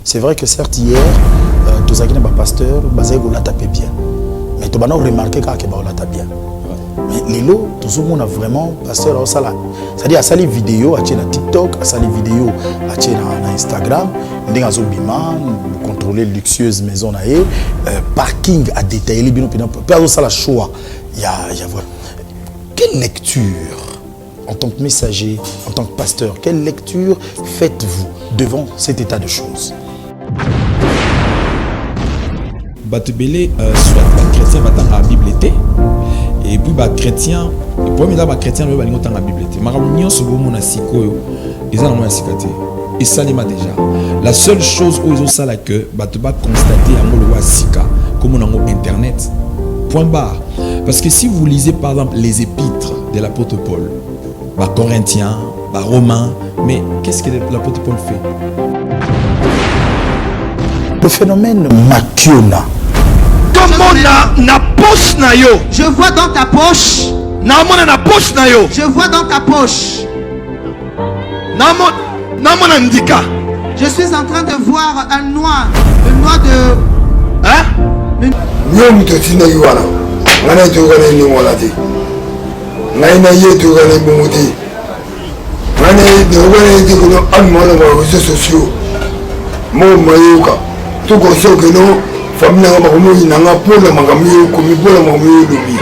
C'est vrai que certes hier, tous les pasteurs, basé au tapé bien. Mais tu vas remarquer qu'il y a bien. Mais les lots, tout le monde a vraiment pasteur au salaire. C'est-à-dire à les vidéos, à TikTok, à les vidéos, à Instagram, vous contrôlez luxueuse maison, parking à détailler, pas ça la choix. Il y a quelle lecture en tant que messager, en tant que pasteur, quelle lecture faites-vous devant cet état de choses? Batebele, soit les chrétiens battant la Bible était, et puis les chrétiens, le premier temps les chrétiens le battant la Bible était. Maramunion ce beau mon asiko, ils ont moins asikaté. Et ça les m'a déjà. La seule chose où ils ont ça là que bateba constater à mon asika comme on a internet. Point barre. Parce que si vous lisez par exemple les épîtres de l'apôtre Paul, Corinthiens, Romains, mais qu'est-ce que l'apôtre Paul fait? Le phénomène Makiona. Comment na poche na yo? Je vois dans ta poche. Na poche na yo. Je vois dans ta poche. Na ndika. Je suis en train de voir un noix. Le noix de... Hein? Yo mutoti yuana. Ngana tugane ni molati. Ngaina ye tugane bumuti. Ngana tugane tiguno amana ba réseaux sociaux. Mo mayuka. Tuko soke no famille nga bakomoyi nanga pona makamio komi pona makamio lobi.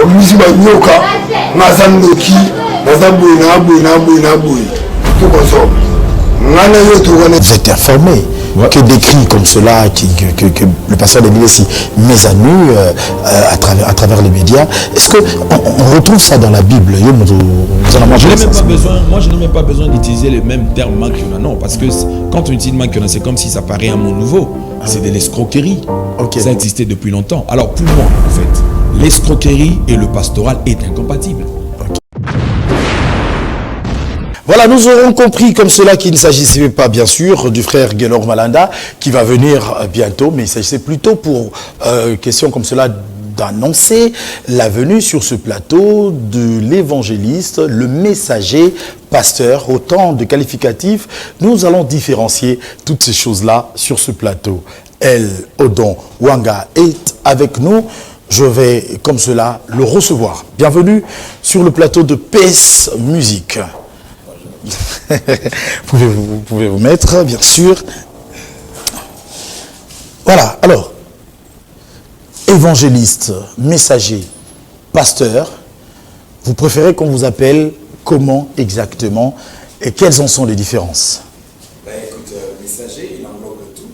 Omisi ba nyoka ngasa ndoki ngasa boy. Tuko so. Ngana yo tugane. Vous êtes informé que des cris comme cela, que le pasteur de l'île ici met à nu à travers les médias, est-ce qu'on retrouve ça dans la Bible? Moi, je n'ai même pas besoin d'utiliser les mêmes termes Makiona. Non, parce que quand on utilise Makiona, c'est comme si ça paraît un mot nouveau. C'est de l'escroquerie. Okay. Ça existait depuis longtemps. Alors pour moi, en fait, l'escroquerie et le pastoral est incompatible. Voilà, nous aurons compris comme cela qu'il ne s'agissait pas, bien sûr, du frère Guélor Malanda qui va venir bientôt, mais il s'agissait plutôt pour question comme cela d'annoncer la venue sur ce plateau de l'évangéliste, le messager, pasteur, autant de qualificatifs. Nous allons différencier toutes ces choses-là sur ce plateau. El Odon Wanga est avec nous. Je vais comme cela le recevoir. Bienvenue sur le plateau de PS Musique. Vous pouvez vous mettre, bien sûr. Voilà, alors, évangéliste, messager, pasteur, vous préférez qu'on vous appelle comment exactement et quelles en sont les différences? Écoute, messager, il englobe tout.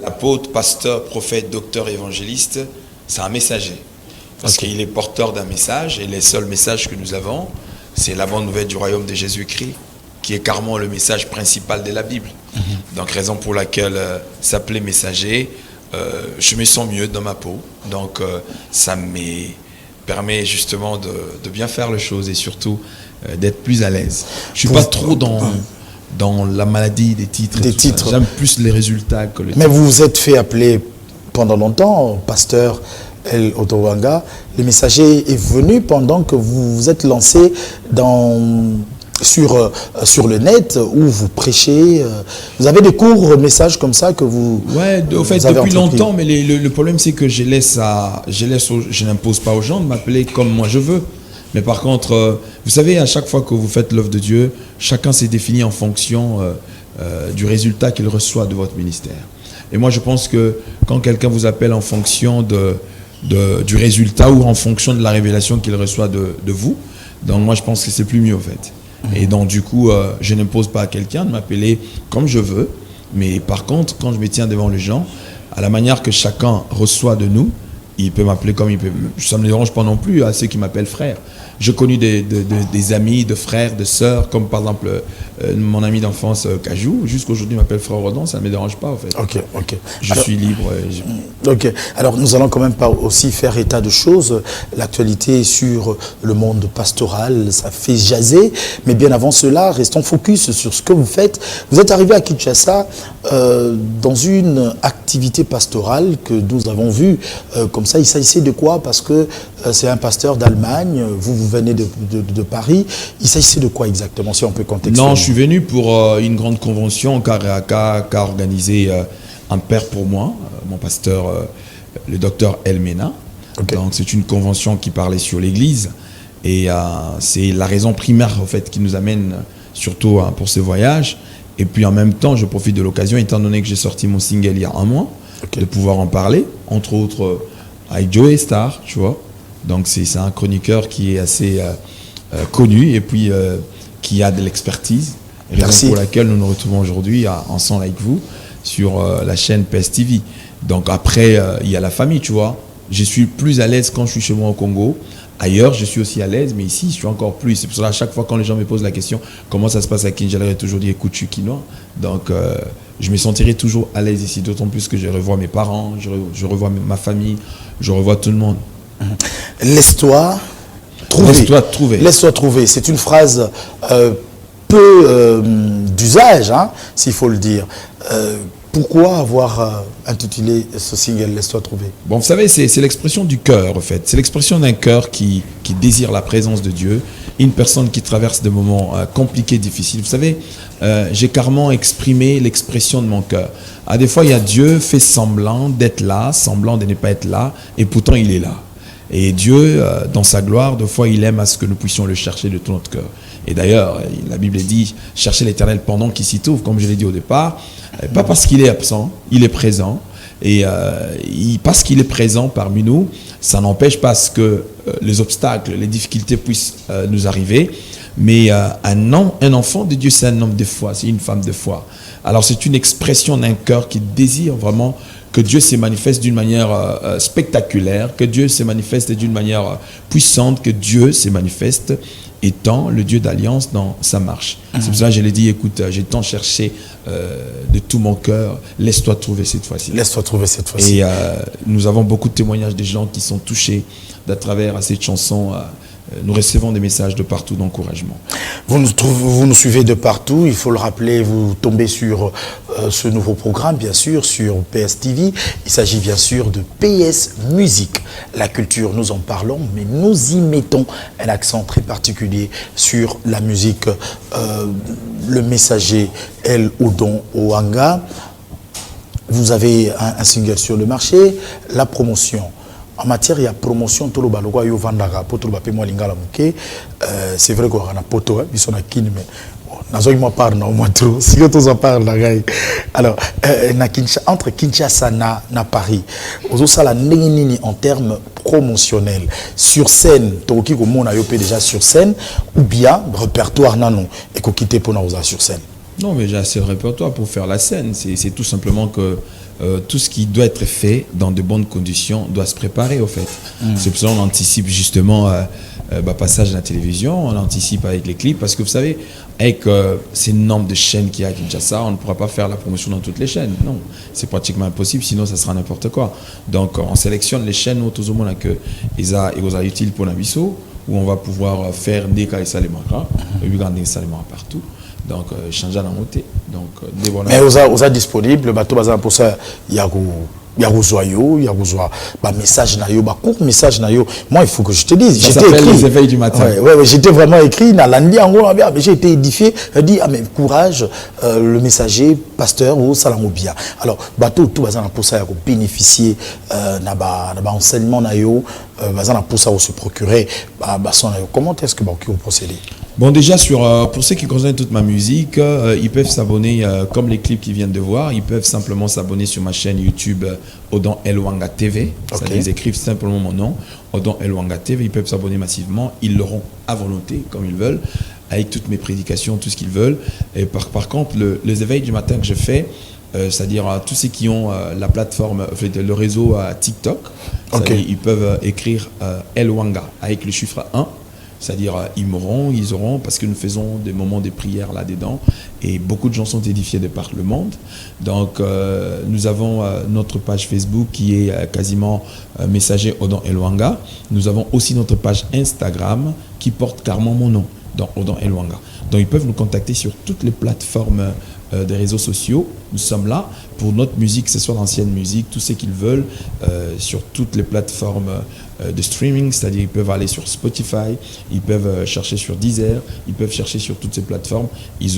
L'apôtre, pasteur, prophète, docteur, évangéliste, c'est un messager. Parce qu'il est porteur d'un message et les seuls messages que nous avons, c'est la bonne nouvelle du royaume de Jésus-Christ, qui est carrément le message principal de la Bible. Donc, raison pour laquelle s'appeler messager, je me sens mieux dans ma peau. Donc, ça me permet justement de bien faire les choses et surtout d'être plus à l'aise. Je ne suis pas trop dans la maladie des titres. J'aime plus les résultats que le titre. Mais vous vous êtes fait appeler pendant longtemps, pasteur El Otowanga. Le messager est venu pendant que vous vous êtes lancé sur le net où vous prêchez. Vous avez des courts messages comme ça que vous... Ouais, au fait, depuis longtemps, mais le problème c'est que je n'impose pas aux gens de m'appeler comme moi je veux. Mais par contre, vous savez, à chaque fois que vous faites l'œuvre de Dieu, chacun s'est défini en fonction du résultat qu'il reçoit de votre ministère. Et moi, je pense que quand quelqu'un vous appelle en fonction du résultat ou en fonction de la révélation qu'il reçoit de vous, donc moi, je pense que c'est plus mieux, en fait. Et donc, du coup, je n'impose pas à quelqu'un de m'appeler comme je veux. Mais par contre, quand je me tiens devant les gens, à la manière que chacun reçoit de nous, il peut m'appeler comme il peut. Ça ne me dérange pas non plus à ceux qui m'appellent frère. J'ai connu des amis, de frères, de sœurs, comme par exemple mon ami d'enfance Kajou. Jusqu'aujourd'hui, il m'appelle frère Rodon, ça ne me dérange pas en fait. Ok. Je suis libre. Ok. Alors, nous allons quand même pas aussi faire état de choses. L'actualité sur le monde pastoral, ça fait jaser. Mais bien avant cela, restons focus sur ce que vous faites. Vous êtes arrivé à Kinshasa dans une activité pastorale que nous avons vue comme comme ça. Il s'agissait de quoi? Parce que c'est un pasteur d'Allemagne, vous venez de Paris. Il s'agissait de quoi exactement, si on peut contextualiser? Non, je suis venu pour une grande convention qu'a organisé un père pour moi, mon pasteur, le docteur Elmena. Okay. Donc c'est une convention qui parlait sur l'Église. Et c'est la raison primaire en fait, qui nous amène surtout pour ce voyage. Et puis en même temps, je profite de l'occasion, étant donné que j'ai sorti mon single il y a un mois, de pouvoir en parler, entre autres avec Joey Star, tu vois. Donc c'est un chroniqueur qui est assez connu et puis qui a de l'expertise. Raison pour laquelle nous nous retrouvons aujourd'hui ensemble avec vous sur la chaîne PS TV. Donc après, il y a la famille, tu vois. Je suis plus à l'aise quand je suis chez moi au Congo. Ailleurs, je suis aussi à l'aise, mais ici, je suis encore plus. C'est pour ça, à chaque fois, quand les gens me posent la question, comment ça se passe à Kinshasa, j'ai toujours dit, écoute, je suis quinois. Donc, je me sentirai toujours à l'aise ici, d'autant plus que je revois mes parents, je revois ma famille, je revois tout le monde. Laisse-toi trouver. Laisse-toi trouver. Laisse-toi trouver. C'est une phrase peu d'usage, hein, s'il faut le dire. Pourquoi avoir intitulé ce single « Laisse-toi trouver » ? Bon, vous savez, c'est l'expression du cœur, en fait. C'est l'expression d'un cœur qui désire la présence de Dieu. Une personne qui traverse des moments compliqués, difficiles. Vous savez, j'ai carrément exprimé l'expression de mon cœur. Des fois, il y a Dieu fait semblant d'être là, semblant de ne pas être là, et pourtant, il est là. Et Dieu, dans sa gloire, des fois, il aime à ce que nous puissions le chercher de tout notre cœur. Et d'ailleurs, la Bible dit, cherchez l'Éternel pendant qu'il s'y trouve, comme je l'ai dit au départ. Pas parce qu'il est absent, il est présent. Et parce qu'il est présent parmi nous, ça n'empêche pas que les obstacles, les difficultés puissent nous arriver. Mais un enfant de Dieu, c'est un homme de foi, c'est une femme de foi. Alors c'est une expression d'un cœur qui désire vraiment que Dieu se manifeste d'une manière spectaculaire, que Dieu se manifeste d'une manière puissante, que Dieu se manifeste étant le Dieu d'alliance dans sa marche. C'est pour ça que je l'ai dit, écoute, j'ai tant cherché de tout mon cœur, laisse-toi trouver cette fois-ci. Laisse-toi trouver cette fois-ci. Et nous avons beaucoup de témoignages des gens qui sont touchés d'à travers cette chanson. Nous recevons des messages de partout d'encouragement. Vous nous suivez de partout, il faut le rappeler, vous tombez sur ce nouveau programme, bien sûr, sur PS TV. Il s'agit bien sûr de PS Musique. La culture, nous en parlons, mais nous y mettons un accent très particulier sur la musique. Le messager El Odon Oanga, vous avez un single sur le marché, la promotion. En matière, il y a promotion, tout le balogwa yo vandaka, poto le bapé moi lingala muke. C'est vrai qu'on a un poto, ils sont à Kine, mais nazoï moi parle, non moi trop. Si on en parle, la gars. Alors, entre Kinshasa na Paris, aux ça la nini en termes promotionnels. Sur scène, toki ko mona yo pe déjà sur scène, ou bien répertoire nanon et ko quitter pour nous sur scène. Non, mais j'ai assez de répertoire pour faire la scène. C'est tout simplement que tout ce qui doit être fait dans de bonnes conditions doit se préparer, au fait. C'est pour ça qu'on anticipe justement passage à la télévision, on anticipe avec les clips, parce que vous savez, avec ces nombre de chaînes qu'il y a à Kinshasa, on ne pourra pas faire la promotion dans toutes les chaînes. Non, c'est pratiquement impossible, sinon ça sera n'importe quoi. Donc on sélectionne les chaînes où tout le monde a que ils ont utile pour Nabiso, où on va pouvoir faire des cas et salemara, des salemara partout. Donc, changer la montée. Donc, mais vous êtes disponible, bateau bazar pour ça, il y a joyeux, il y a message nayo, court message nayo. Moi, il faut que je te dise, j'étais écrit les éveils du matin. Ouais, j'étais vraiment écrit na landi ango mais j'ai été édifié, dit ah mais courage le messager pasteur ou salamobia. Alors, bateau tout bazar pour ça il bénéficier na ba enseignement nayo, bazar pour ça se procurer son nayo. Comment est-ce que vous procédez? Bon, déjà, pour ceux qui concernent toute ma musique, ils peuvent s'abonner, comme les clips qu'ils viennent de voir, ils peuvent simplement s'abonner sur ma chaîne YouTube Odon El Oanga TV. Okay. Ils écrivent simplement mon nom, Odon El Oanga TV. Ils peuvent s'abonner massivement. Ils l'auront à volonté, comme ils veulent, avec toutes mes prédications, tout ce qu'ils veulent. Et par contre, les éveils du matin que je fais, c'est-à-dire tous ceux qui ont la plateforme, le réseau TikTok, okay. Ils peuvent écrire El Oanga avec le chiffre 1. C'est-à-dire, ils auront, parce que nous faisons des moments de prière là-dedans, et beaucoup de gens sont édifiés de par le monde. Donc, nous avons notre page Facebook qui est quasiment messager Odon El Oanga. Nous avons aussi notre page Instagram qui porte carrément mon nom, donc Odon El Oanga. Donc, ils peuvent nous contacter sur toutes les plateformes des réseaux sociaux. Nous sommes là pour notre musique, que ce soit l'ancienne musique, tout ce qu'ils veulent, sur toutes les plateformes de streaming, c'est-à-dire ils peuvent aller sur Spotify, ils peuvent chercher sur Deezer, ils peuvent chercher sur toutes ces plateformes, ils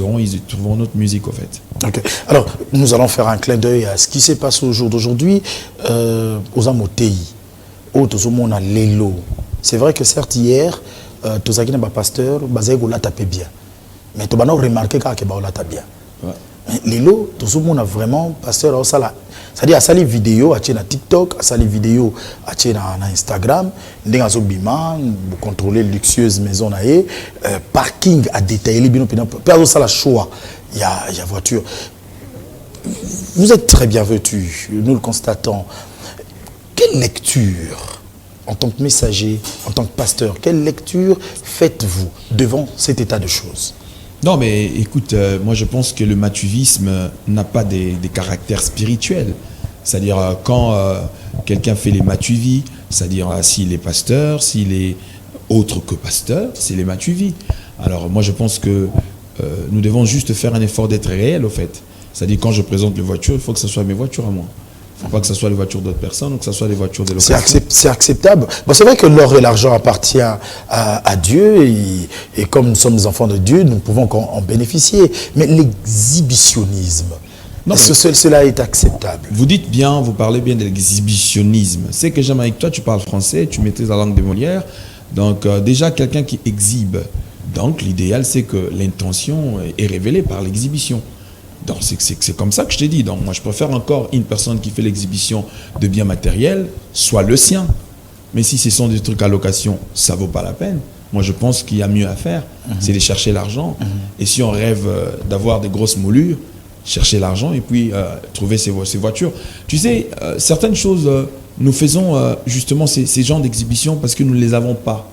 trouveront notre musique au fait. Okay. Alors, nous allons faire un clin d'œil à ce qui s'est passé au jour d'aujourd'hui aux Amotei, au Tozomona Lelo. C'est vrai que certes hier, Tozakina ba pasteur, Bazaïgo l'a tapé bien. Mais tu as remarqué qu'il l'a tapé bien. Ouais. Mais Lelo, Tozomona vraiment pasteur, c'est-à-dire à sali vidéo, à TikTok, à sali vidéo, à Instagram, vous contrôler luxueuse maison, parking à détailler, perdre ça la choix, il y a voiture. Vous êtes très bien vêtu, nous le constatons. Quelle lecture, en tant que messager, en tant que pasteur, quelle lecture faites-vous devant cet état de choses? Non, mais écoute, moi je pense que le matuvisme n'a pas des caractères spirituels. C'est-à-dire quand quelqu'un fait les matuvis, c'est-à-dire s'il est pasteur, s'il est autre que pasteur, c'est les matuvis. Alors moi je pense que nous devons juste faire un effort d'être réel au fait. C'est-à-dire quand je présente les voitures, il faut que ce soit mes voitures à moi. Il ne faut pas que ce soit les voitures d'autres personnes ou que ce soit les voitures de location. C'est acceptable. Bon, c'est vrai que l'or et l'argent appartiennent à Dieu et comme nous sommes des enfants de Dieu, nous pouvons en bénéficier. Mais l'exhibitionnisme, est-ce que cela est acceptable? Vous dites bien, vous parlez bien de l'exhibitionnisme. C'est que j'aime avec toi, tu parles français, tu maîtrises la langue de Molière. Donc déjà, quelqu'un qui exhibe. Donc l'idéal, c'est que l'intention est révélée par l'exhibition. Donc c'est comme ça que je t'ai dit. Donc moi je préfère encore une personne qui fait l'exhibition de biens matériels, soit le sien. Mais si ce sont des trucs à location, ça vaut pas la peine. Moi je pense qu'il y a mieux à faire, c'est de chercher l'argent. Et si on rêve d'avoir des grosses moulures, chercher l'argent et puis trouver ces voitures. Tu sais, certaines choses, nous faisons justement ces genres d'exhibition parce que nous ne les avons pas.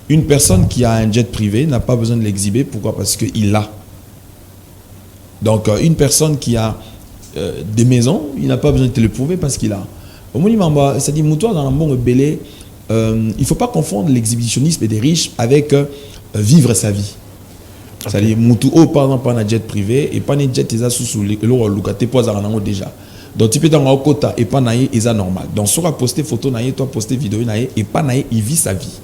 Une personne qui a un jet privé n'a pas besoin de l'exhiber. Pourquoi? Parce qu'il l'a. Donc, une personne qui a des maisons, il n'a pas besoin de te le prouver parce qu'il a. Au moment c'est-à-dire, moutoir dans un bon belé, il ne faut pas confondre l'exhibitionnisme des riches avec vivre sa vie. Okay. C'est-à-dire, moutou, par exemple, pas un jet privé et pas un jet, ils ont sous l'eau, lucate, pas à déjà. Donc, tu peux dans un quota et pas naïe, ils ont normal. Donc, soit à poster photo naïe, toi poster vidéo naïe et pas naïe, il vit sa vie.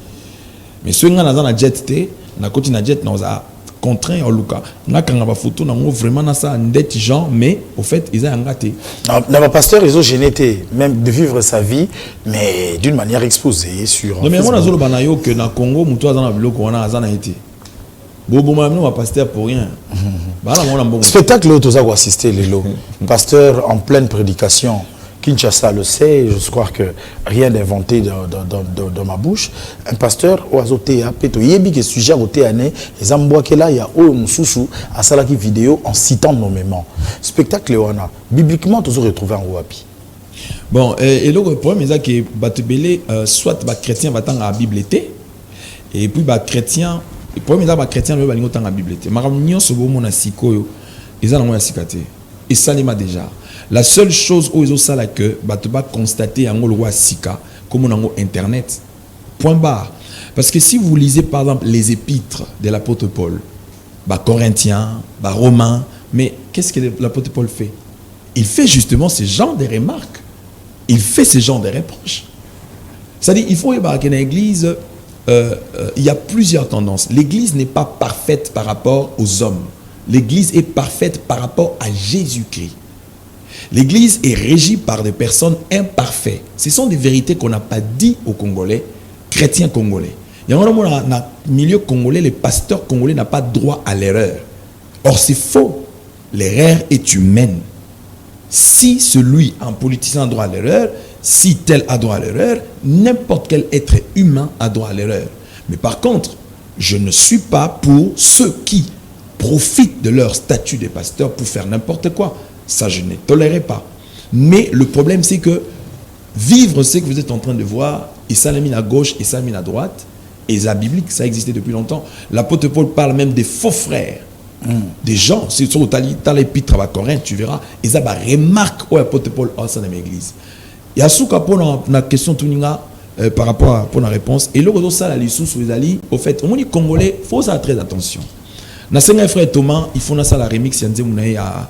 Mais ceux qui ont un jet, na côté na jet, nous a contraint en Luka. N'a qu'un photo, n'a vraiment na ça ndette gens, mais au fait ils ont engagé. Dans pasteur, ils ont génété même de vivre sa vie, mais d'une manière exposée sur. Non mais moi nazolo banayo que na Congo, muto azana biloko wana azana été. Bobo mamno va pasteur pour rien. Spectacle où tu as assisté Lelo, pasteur en pleine prédication. Kinshasa le sait, je crois que rien n'est inventé dans ma bouche. Un pasteur, oazoté a péto, yebi que sujet oté ané, et zamboa que là, il y a o mususu, à salaki vidéo en citant nommément. Spectacle wana, bibliquement, toujours retrouvé en wapi. Bon, et le problème c'est que batubele, soit les chrétiens va dans la Bible était, et puis les chrétiens, le problème c'est que les chrétiens ne vont pas dans la Bible était. Maramignon se voit mon asikoyo, ils ont la sikate, et ça les m'a déjà. La seule chose où ils ont ça là que tu vas constater en le roi Sika comme on a internet. Point barre. Parce que si vous lisez par exemple les épîtres de l'apôtre Paul, Corinthiens, Romains, mais qu'est-ce que l'apôtre Paul fait? Il fait justement ce genre de remarques. Il fait ce genre de reproches. C'est-à-dire il faut y avoir qu'une église, il y a plusieurs tendances. L'église n'est pas parfaite par rapport aux hommes. L'église est parfaite par rapport à Jésus-Christ. L'église est régie par des personnes imparfaites. Ce sont des vérités qu'on n'a pas dit aux Congolais, chrétiens congolais. Il y a un milieu congolais, les pasteurs congolais n'ont pas droit à l'erreur. Or, c'est faux. L'erreur est humaine. Si celui, un politicien, a droit à l'erreur, si tel a droit à l'erreur, n'importe quel être humain a droit à l'erreur. Mais par contre, je ne suis pas pour ceux qui profitent de leur statut de pasteur pour faire n'importe quoi. Ça, je ne tolérerai pas. Mais le problème, c'est que vivre ce que vous êtes en train de voir, et ça l'a mis à gauche, et ça l'a mis à droite, et ça biblique, ça existait depuis longtemps. L'apôtre Paul parle même des faux frères. Des gens, si tu as l'épître à Corinthe, tu verras, et ça remarque où l'apôtre Paul a ça dans l'église. Il y a ce pour la question par rapport à la réponse. Et là, ça, la lissou, au fait, au monde congolais, il faut faire très attention. Nasenga frère Thomas, il faut na ça la remix ya nzembo na ya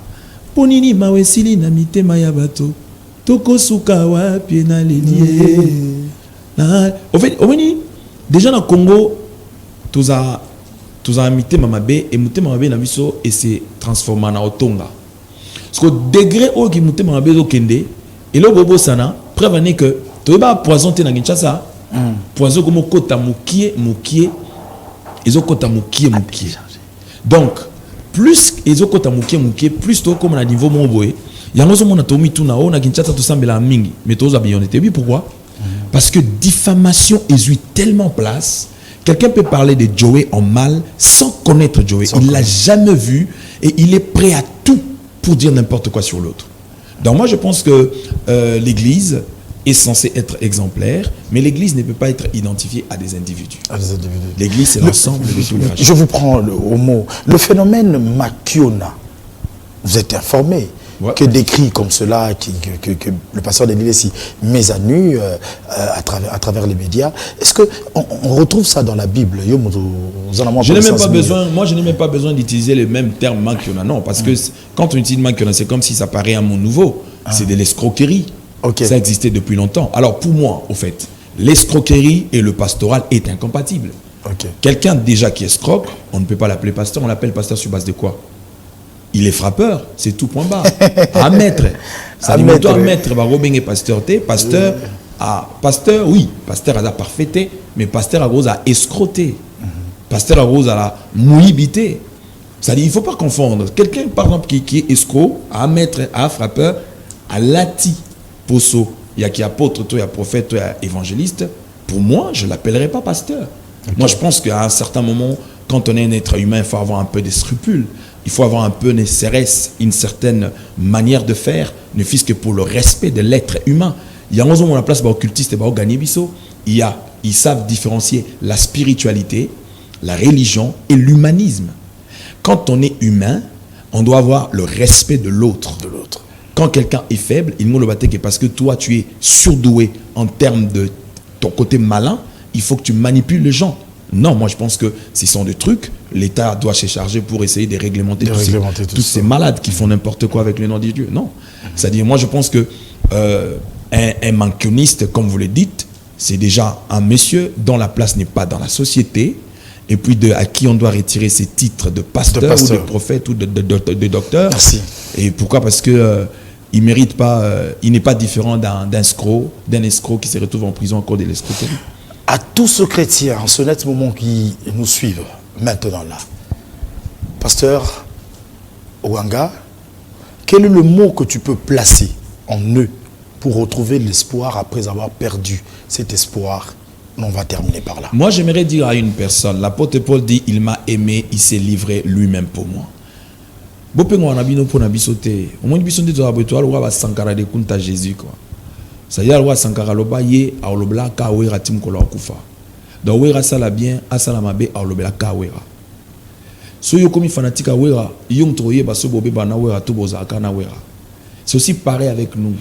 Ponini mawesili na mitema ya bato. Toko suka wapi na lelie. Au fait, déjà dans le Congo, tous a mitema mabe et mitema mabe na biso et c'est transformé en otonga. Parce que degré au qui mitema mabe do kende et le bobo sana preuve que tu vas poison te na Kinshasa. Poison comme kota mukie ils ont kota mukie. Donc plus ils ont kota mukie plus to comme na niveau mon boy il y a un moment tomi tout na o na Kinshasa tout sembla mingi mais tous a bien été. Pourquoi? Parce que diffamation est tellement place. Quelqu'un peut parler de Joey en mal sans connaître Joey. Il l'a jamais vu et il est prêt à tout pour dire n'importe quoi sur l'autre. Donc moi je pense que l'Église est censée être exemplaire, mais l'Église ne peut pas être identifiée à des individus. L'Église, c'est l'ensemble de tous les rachats. Je vous prends au mot. Le phénomène Makiona, vous êtes informé que des cris comme cela, que le pasteur de l'Église met à nu à travers les médias, est-ce qu'on retrouve ça dans la Bible? Je n'ai même pas besoin, moi je n'ai même pas besoin d'utiliser le même terme Makiona, non, parce que quand on utilise Makiona, c'est comme si ça paraît un mot nouveau. C'est de l'escroquerie. Ça existait depuis longtemps. Alors pour moi, au fait, l'escroquerie et le pastoral est incompatible. Quelqu'un déjà qui escroque, on ne peut pas l'appeler pasteur, on l'appelle pasteur sur base de quoi? Il est frappeur, c'est tout point bas. À maître. Ça dit toi à maître, va Robin et pasteur T, pasteur à pasteur, oui, pasteur a parfaité, mais pasteur a rose à escroter. Pasteur a rose à la mouillibité. Ça dit il ne faut pas confondre. Quelqu'un par exemple qui est escroc, à maître, à frappeur, à lati, poso, il y a qui apôtre, il y a prophète, il y a évangéliste. Pour moi, je ne l'appellerai pas pasteur. Moi, je pense qu'à un certain moment, quand on est un être humain, il faut avoir un peu de scrupules. Il faut avoir un peu une certaine manière de faire, ne fût-ce que pour le respect de l'être humain. Il y a un moment où la place occultiste et gagné biso. Ils savent différencier la spiritualité, la religion et l'humanisme. Quand on est humain, on doit avoir le respect de l'autre. Quand quelqu'un est faible, il me le battait parce que toi, tu es surdoué en termes de ton côté malin, il faut que tu manipules les gens. Non, moi je pense que ce sont des trucs, l'État doit se charger pour essayer de réglementer tous ces malades qui font n'importe quoi avec le nom de Dieu. Non. C'est-à-dire, moi je pense que un mankioniste, comme vous le dites, c'est déjà un monsieur dont la place n'est pas dans la société, et puis à qui on doit retirer ses titres de pasteur. Ou de prophète ou de docteur. Merci. Et pourquoi? Parce que il mérite pas, il n'est pas différent d'un escroc qui se retrouve en prison à cause de l'escroquerie. À tous ceux chrétiens, en ce net moment qui nous suivent maintenant là, pasteur Ouanga, quel est le mot que tu peux placer en eux pour retrouver l'espoir après avoir perdu cet espoir? On va terminer par là. Moi, j'aimerais dire à une personne, l'apôtre Paul dit, il m'a aimé, il s'est livré lui-même pour moi. Jésus quoi. Ça y est, roi Sankara loba ye aolobla ka wera tim ko kufa. Donc wera sala bien, asala mabe aolobla ka wera. So yo komi fanatique wera, yong troye ba so bobe ba na wera to boza ka na wera. C'est aussi pareil avec nous.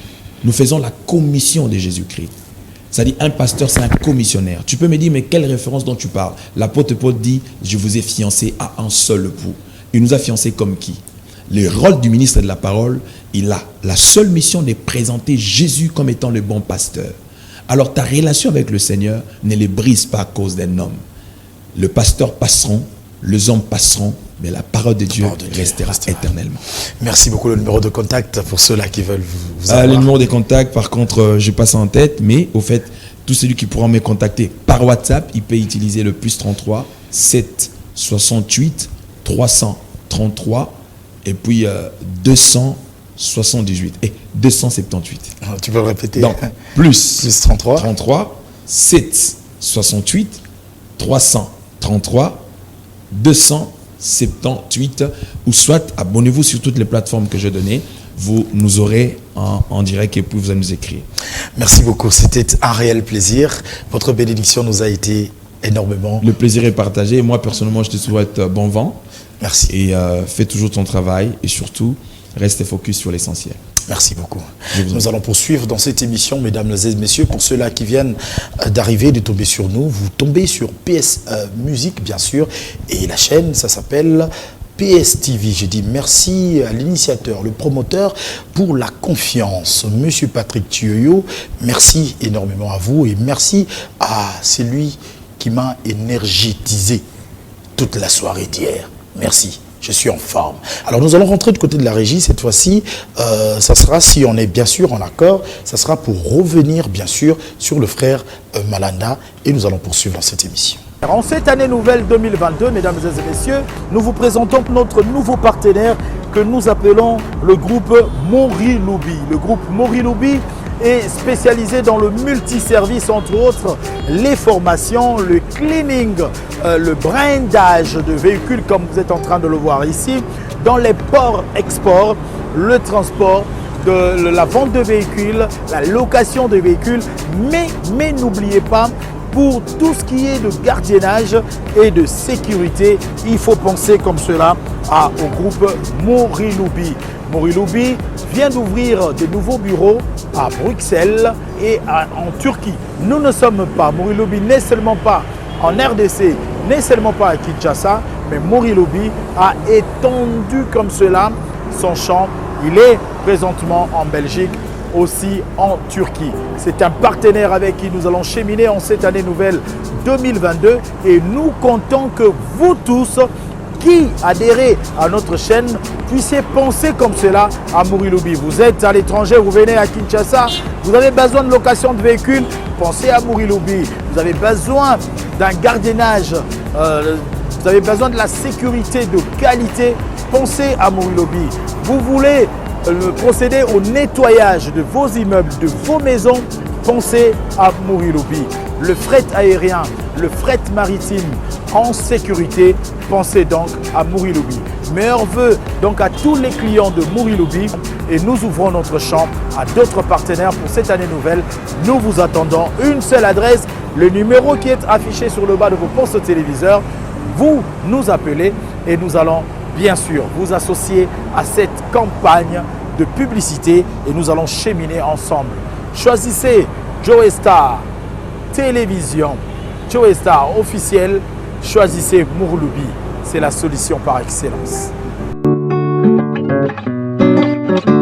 Nous faisons la commission de Jésus-Christ. C'est-à-dire un pasteur, c'est un commissionnaire. Tu peux me dire mais quelle référence dont tu parles? L'apôtre Paul dit je vous ai fiancé à un seul époux. Il nous a fiancés comme qui? Le rôle du ministre de la parole, il a la seule mission de présenter Jésus comme étant le bon pasteur. Alors ta relation avec le Seigneur ne les brise pas à cause d'un homme. Le pasteur passeront, les hommes passeront, mais la parole de Dieu restera éternellement. Merci beaucoup. Le numéro de contact pour ceux-là qui veulent vous avoir. Le numéro de contact, par contre, je passe en tête, mais au fait, tout celui qui pourra me contacter par WhatsApp, il peut utiliser le +33 7 68 333 et puis 278 et 278. Tu peux le répéter. Donc, plus 33 7 68 333 278 ou soit abonnez-vous sur toutes les plateformes que je donnais. Vous nous aurez en direct et puis vous allez nous écrire. Merci beaucoup. C'était un réel plaisir. Votre bénédiction nous a été énormément. Le plaisir est partagé. Moi, personnellement, je te souhaite bon vent. Merci. Et fais toujours ton travail et surtout, restez focus sur l'essentiel. Merci beaucoup. Nous allons poursuivre dans cette émission, mesdames et messieurs. Pour ceux-là qui viennent d'arriver, de tomber sur nous, vous tombez sur PS Musique, bien sûr. Et la chaîne, ça s'appelle PS TV. Je dis merci à l'initiateur, le promoteur, pour la confiance. Monsieur Patrick Thioyo, merci énormément à vous. Et merci à celui qui m'a énergétisé toute la soirée d'hier. Merci. Je suis en forme. Alors nous allons rentrer du côté de la régie cette fois-ci. Ça sera, si on est bien sûr en accord, ça sera pour revenir bien sûr sur le frère Malanda et nous allons poursuivre dans cette émission. En cette année nouvelle 2022, mesdames et messieurs, nous vous présentons notre nouveau partenaire que nous appelons le groupe Moriloubi. Le groupe Moriloubi est spécialisé dans le multiservice, entre autres les formations, le cleaning, le brandage de véhicules comme vous êtes en train de le voir ici, dans les ports-exports, le transport, la vente de véhicules, la location de véhicules, mais n'oubliez pas, pour tout ce qui est de gardiennage et de sécurité, il faut penser comme cela au groupe Moriloubi. Moriloubi vient d'ouvrir de nouveaux bureaux à Bruxelles et en Turquie. Nous ne sommes pas, Moriloubi n'est seulement pas en RDC, n'est seulement pas à Kinshasa, mais Moriloubi a étendu comme cela son champ. Il est présentement en Belgique, aussi en Turquie. C'est un partenaire avec qui nous allons cheminer en cette année nouvelle 2022 et nous comptons que vous tous qui adhérez à notre chaîne puissiez penser comme cela à Moriloubi. Vous êtes à l'étranger, vous venez à Kinshasa, vous avez besoin de location de véhicules, pensez à Moriloubi. Vous avez besoin d'un gardiennage, vous avez besoin de la sécurité de qualité, pensez à Moriloubi. Vous voulez procéder au nettoyage de vos immeubles, de vos maisons, pensez à Moriloubi. Le fret aérien, le fret maritime en sécurité, pensez donc à Moriloubi. Meilleurs vœux donc à tous les clients de Moriloubi et nous ouvrons notre champ à d'autres partenaires pour cette année nouvelle. Nous vous attendons. Une seule adresse, le numéro qui est affiché sur le bas de vos postes téléviseurs. Vous nous appelez et nous allons bien sûr vous associer à cette campagne de publicité et nous allons cheminer ensemble. Choisissez Joe Star Télévision, Joe Star officiel, choisissez Moriloubi, c'est la solution par excellence.